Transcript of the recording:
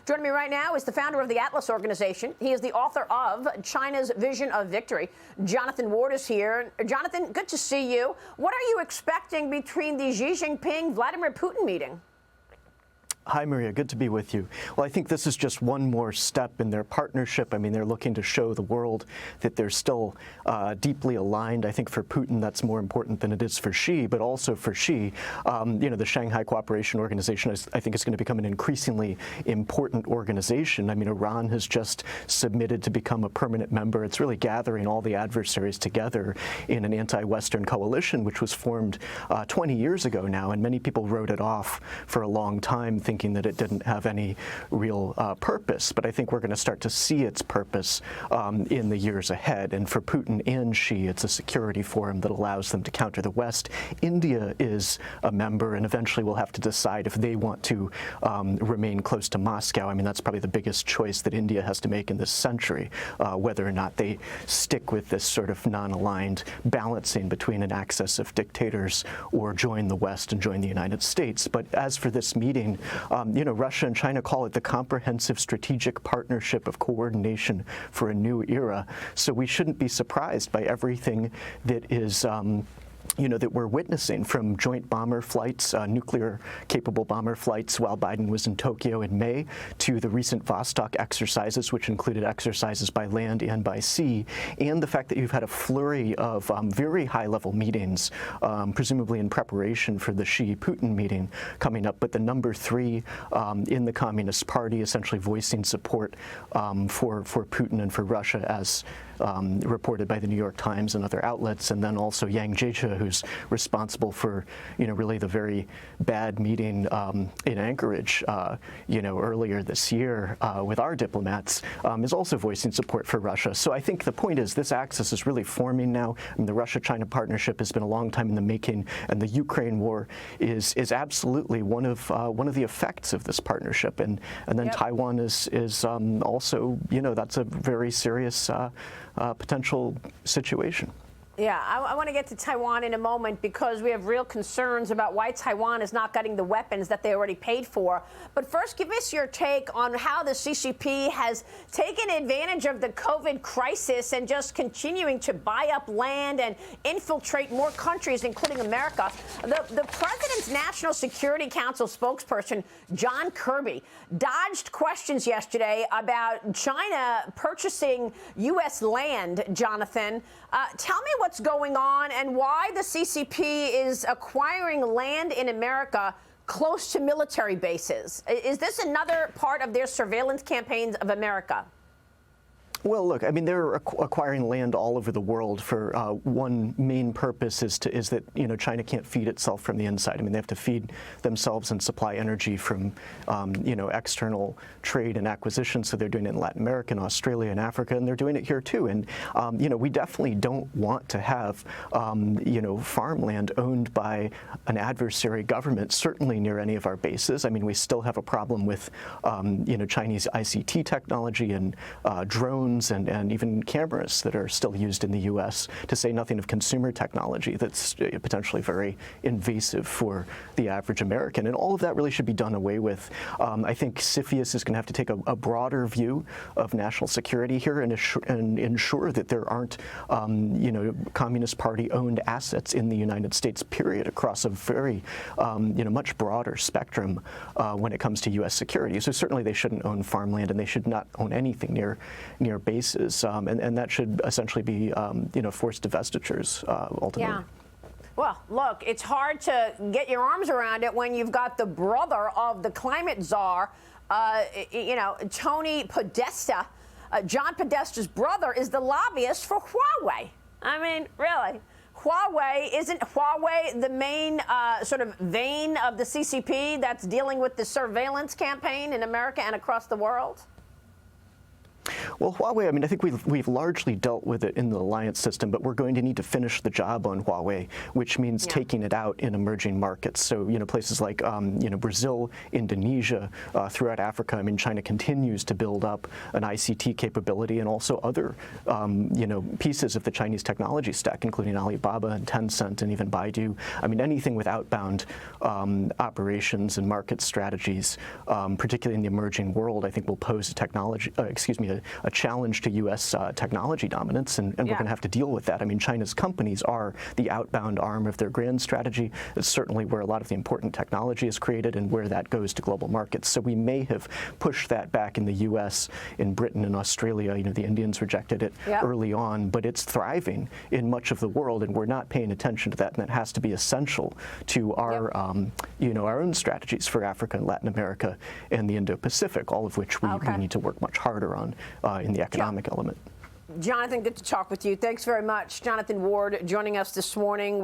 Joining me right now is the founder of the Atlas organization. He is the author of China's Vision of Victory. Jonathan Ward is here. Jonathan, good to see you. What are you expecting between the Xi Jinping-Vladimir Putin meeting? Hi, Maria. Good to be with you. Well, I think this is just one more step in their partnership. I mean, they're looking to show the world that they're still deeply aligned. I think for Putin, that's more important than it is for Xi, but also for Xi, the Shanghai Cooperation Organization, I think, is going to become an increasingly important organization. I mean, Iran has just submitted to become a permanent member. It's really gathering all the adversaries together in an anti-Western coalition, which was formed 20 years ago now, and many people wrote it off for a long time, thinking that it didn't have any real purpose. But I think we're going to start to see its purpose in the years ahead. And for Putin and Xi, it's a security forum that allows them to counter the West. India is a member, and eventually we'll have to decide if they want to remain close to Moscow. I mean, that's probably the biggest choice that India has to make in this century, whether or not they stick with this sort of non-aligned balancing between an axis of dictators or join the West and join the United States. But as for this meeting, Russia and China call it the Comprehensive Strategic Partnership of Coordination for a New Era. So we shouldn't be surprised by everything that is that we're witnessing, from joint bomber flights, nuclear-capable bomber flights while Biden was in Tokyo in May, to the recent Vostok exercises, which included exercises by land and by sea, and the fact that you've had a flurry of very high-level meetings, presumably in preparation for the Xi-Putin meeting coming up, but the number 3 in the Communist Party essentially voicing support for Putin and for Russia, as reported by the New York Times and other outlets, and then also Yang Jiechi, who's responsible for, really the very bad meeting in Anchorage, earlier this year with our diplomats, is also voicing support for Russia. So I think the point is this axis is really forming now. I mean, the Russia-China partnership has been a long time in the making, and the Ukraine war is absolutely one of the effects of this partnership. And then yep. Taiwan is also, that's a very serious potential situation. Yeah, I want to get to Taiwan in a moment, because we have real concerns about why Taiwan is not getting the weapons that they already paid for. But first, give us your take on how the CCP has taken advantage of the COVID crisis and just continuing to buy up land and infiltrate more countries, including America. The President's National Security Council spokesperson, John Kirby, dodged questions yesterday about China purchasing U.S. land, Jonathan. Tell me what's going on and why the CCP is acquiring land in America close to military bases. Is this another part of their surveillance campaigns of America? Well, look, I mean, they're acquiring land all over the world for one main purpose is that, China can't feed itself from the inside. I mean, they have to feed themselves and supply energy from, external trade and acquisition. So they're doing it in Latin America and Australia and Africa, and they're doing it here too. And, we definitely don't want to have, farmland owned by an adversary government, certainly near any of our bases. I mean, we still have a problem with, Chinese ICT technology and drones and even cameras that are still used in the U.S., to say nothing of consumer technology that's potentially very invasive for the average American. And all of that really should be done away with. I think CFIUS is going to have to take a broader view of national security here and ensure that there aren't, Communist Party-owned assets in the United States, period, across a very, much broader spectrum when it comes to U.S. security. So certainly they shouldn't own farmland, and they should not own anything near bases, and that should essentially be, forced divestitures ultimately. Yeah. Well, look, it's hard to get your arms around it when you've got the brother of the climate czar, Tony Podesta. John Podesta's brother is the lobbyist for Huawei. I mean, really. Isn't Huawei the main sort of vein of the CCP that's dealing with the surveillance campaign in America and across the world? Well, Huawei, I mean, I think we've largely dealt with it in the alliance system, but we're going to need to finish the job on Huawei, which means taking it out in emerging markets. So, places like, Brazil, Indonesia, throughout Africa. I mean, China continues to build up an ICT capability and also other, pieces of the Chinese technology stack, including Alibaba and Tencent and even Baidu. I mean, anything with outbound operations and market strategies, particularly in the emerging world, I think will pose a challenge to U.S. technology dominance, and we're going to have to deal with that. I mean, China's companies are the outbound arm of their grand strategy. It's certainly where a lot of the important technology is created and where that goes to global markets. So we may have pushed that back in the U.S., in Britain and Australia. The Indians rejected it early on, but it's thriving in much of the world, and we're not paying attention to that, and that has to be essential to our, our own strategies for Africa and Latin America and the Indo-Pacific, all of which we need to work much harder on in the economic element. Jonathan, good to talk with you. Thanks very much. Jonathan Ward joining us this morning.